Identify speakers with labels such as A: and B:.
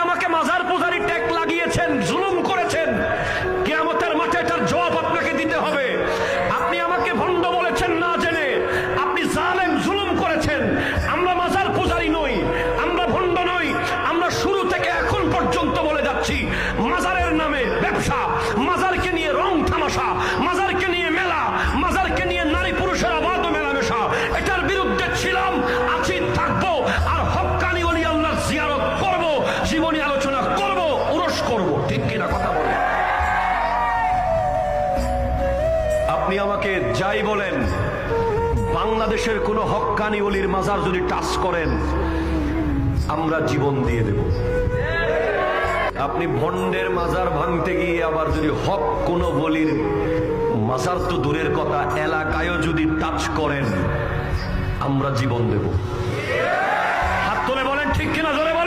A: আমাকে মাজার পূজারি ট্যাগ লাগিয়েছেন, জুলুম করেছেন, কিয়ামতের মাঠে এটার জবাব আপনাকে দিতে হবে। আপনি আমাকে ভণ্ড বলেছেন না জেনে, আপনি জালেম, জুলুম করেছেন। আমরা মাজার পূজারি নই, আমরা ভণ্ড নই। আমরা শুরু থেকে এখন পর্যন্ত বলে যাচ্ছি, মাজারের নামে ব্যবসা, মাজারকে নিয়ে রং তামাশা, মাজারকে নিয়ে মেলা, মাজারকে নিয়ে নারী পুরুষের অবাধ মেলামেশা, এটার বিরুদ্ধে ছিলাম, আছি, থাকবো। আর হক্কানি ওলি আল্লাহর জিয়ারত করব, জীবনী আলোচনা করব, উরস করব। ঠিক কিনা কথা বলেন? আপনি আমাকে যাই বলেন, বাংলাদেশের কোন হক্কানি ওলির মাজার যদি টাচ করেন, আমরা জীবন দিয়ে দেব। আপনি ভণ্ডের মাজার ভাঙতে গিয়ে আবার যদি হক কোন বলির মাজার তো দূরের কথা, এলাকায়ও যদি টাচ করেন, আমরা জীবন দেব। হাত তুলে বলেন ঠিক কিনা, জোরে বলেন।